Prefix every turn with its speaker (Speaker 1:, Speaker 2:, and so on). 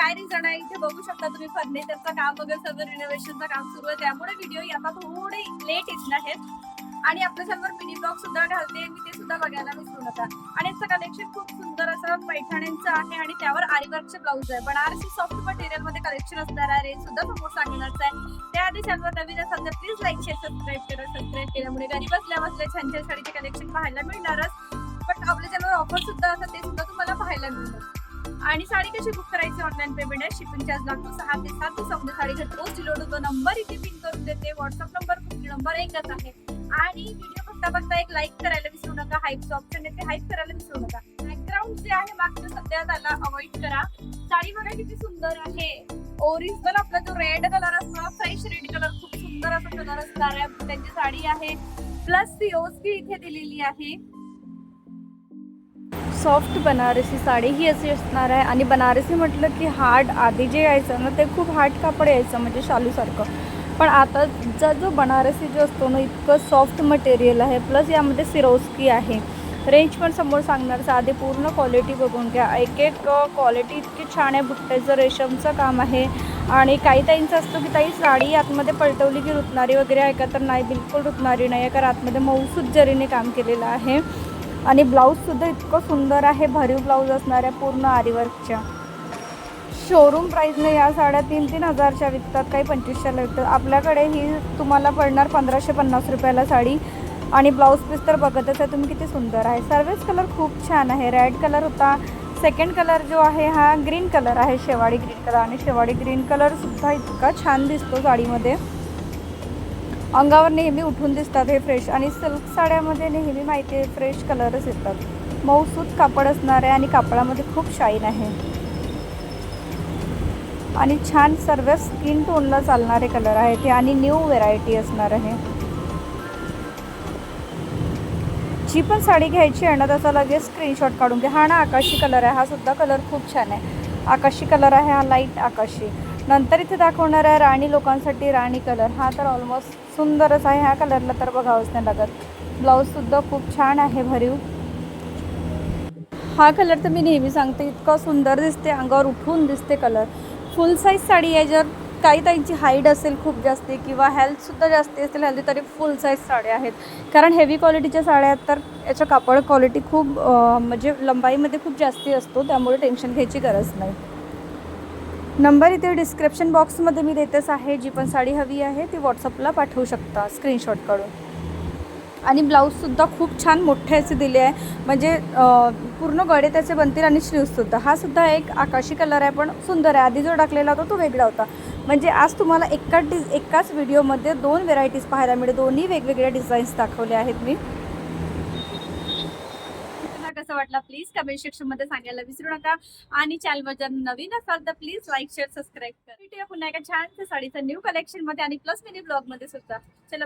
Speaker 1: काय रिझन आहे इथे बघू शकता तुम्ही, फर्निचरचं काम वगैरे सगळं रिनोव्हेशनचं काम सुरू आहे, त्यामुळे व्हिडिओ आता थोडे लेट येणार आहेत आणि आपल्या समोर मिनी ब्लॉग सुद्धा घालते मी, ते सुद्धा बघायला विसरू नका. आणि याचं कलेक्शन खूप सुंदर असं पैठण्यांचं आहे आणि त्यावर आरीवर्कचे ब्लाऊज आहे. बनारसी सॉफ्ट मटेरियल मध्ये कलेक्शन असणार आहे, रेंज सुद्धा समोर सांगणारच आहे. त्याआधी चॅनलवर नवीन असाल तर प्लीज लाईक शेअर सबस्क्राईब केल्यामुळे घरी बसल्या बसल्या छान छान साडीचे कलेक्शन पाहायला मिळणारच. पण आपल्या चॅनलवर ऑफर सुद्धा असतात, ते सुद्धा तुम्हाला पाहायला मिळणार. आणि साडी कशी बुक करायची, ऑनलाईन पेमेंट आहे, शिपिंग चार्ज लागतो 6 ते 7 दिवसामध्ये साडी घर पोस्ट डिलिव्हर होतो. नंबर इथे पिन करून देते, व्हॉट्सअप नंबर बुकिंग नंबर एकच आहे. आणि व्हिडिओ बघता एक लाईक करायला विसरू नका, हाईपचं ऑप्शन येते, हाईप करायला विसरू नका. बॅकग्राऊंड जे आहे मागचं सध्या त्याला अवॉइड करा. साडी बघा किती सुंदर आहे, ओरिजिनल आपला जो रेड कलर असतो, फ्रेश रेड कलर, खूप सुंदर असा कलर असणार आहे. त्यांची साडी आहे प्लस सीओसी इथे दिलेली आहे.
Speaker 2: सॉफ्ट बनारसी साडी ही अशी असणार आहे. आणि बनारसी म्हटलं की हार्ड, आधी जे यायचं ना ते खूप हार्ड कापड यायचं म्हणजे शालूसारखं, पण आताचा जो बनारसी जो असतो ना इतकं सॉफ्ट मटेरियल आहे, प्लस यामध्ये सिरोस्की आहे. रेंज पण समोर सांगणार, साधे पूर्ण क्वालिटी बघून घ्या, एक एक क्वालिटी इतकी छान आहे. बुट्ट्याचं रेशमचं काम आहे. आणि काही ताईंचं असतं की ताई साडी आतमध्ये पलटवली की रुतणारी वगैरे आहे का, तर नाही, बिलकुल रुतणारी नाही आहे, कारण आतमध्ये मऊसूत जरीने काम केलेलं आहे. आणि ब्लाऊजसुद्धा इतकं सुंदर आहे, भरीव ब्लाऊज असणार आहे पूर्ण आरीवर्कच्या. शोरूम प्राईजने या साड्या 3-3 हजारच्या विकतात, काही 2500ला विकतात. आपल्याकडे ही तुम्हाला पडणार 1550 रुपयाला साडी. आणि ब्लाऊज पीस तर बघतच आहे तुम्ही किती सुंदर आहे. सर्वच कलर खूप छान आहे. रेड कलर होता, सेकंड कलर जो आहे हा ग्रीन कलर आहे, शेवाळी ग्रीन कलर. आणि शेवाळी ग्रीन कलरसुद्धा इतका छान दिसतो साडीमध्ये, अंगावर नेहमी उठून दिसतात हे फ्रेश. आणि सिल्क साड्यामध्ये नेहमी माहिती आहे फ्रेश कलरच येतात. मऊसूत कापड असणार आहे आणि कापडामध्ये खूप शाईन आहे. आणि छान सर्व स्किन टोनला चालणारे कलर आहेत हे, आणि न्यू व्हेरायटी असणार आहे. जी पण साडी घ्यायची आहे ना तसा लगेच स्क्रीनशॉट काढून घ्या. हा ना आकाशी कलर आहे, हा सुद्धा कलर खूप छान आहे. आकाशी कलर आहे हा, लाईट आकाशी. नंतर इथे दाखवणार आहे राणी लोकांसाठी राणी कलर. हा तर ऑलमोस्ट सुंदरच आहे, ह्या कलरला तर बघावंच नाही लागत. ब्लाऊजसुद्धा खूप छान आहे भरीव. हा कलर तर मी नेहमी सांगते इतका सुंदर दिसते, अंगावर उठून दिसते कलर. फुल साईज साडी आहे, जर काही त्यांची हाईट असेल खूप जास्ती किंवा हेल्थसुद्धा जास्ती असेल हेल्दी, तरी फुल साईज साड्या आहेत. कारण हेवी क्वालिटीच्या साड्या आहेत तर याच्या कापड क्वालिटी खूप म्हणजे लंबाईमध्ये खूप जास्ती असतो, त्यामुळे टेन्शन घ्यायची गरज नाही. नंबर इथे डिस्क्रिप्शन बॉक्समध्ये मी देतेच आहे. जी पण साडी हवी आहे ती व्हॉट्सअपला पाठवू शकता स्क्रीनशॉट काढून. आणि ब्लाऊजसुद्धा खूप छान मोठे असे दिले आहे, म्हणजे पूर्ण गळे त्याचे बनतील. आणि स्लीव्हसुद्धा, हा सुद्धा एक आकाशी कलर आहे पण सुंदर आहे. आधी जो टाकलेला होता तो वेगळा होता. म्हणजे आज तुम्हाला एकाच व्हिडिओमध्ये 2 व्हेरायटीज पाहायला मिळेल. दोन्ही वेगवेगळ्या डिझाईन्स दाखवले आहेत मी.
Speaker 1: कसं वाटलं प्लीज कमेंट सेक्शन मध्ये सांगायला विसरू नका. आणि चॅनलवर जर नवीन असाल तर प्लीज लाईक शेअर सबस्क्राईब करा. भेटूया पुन्हा एका छानशा साडीचं न्यू कलेक्शन मध्ये आणि प्लस मिनी ब्लॉग मध्ये सुद्धा. चला.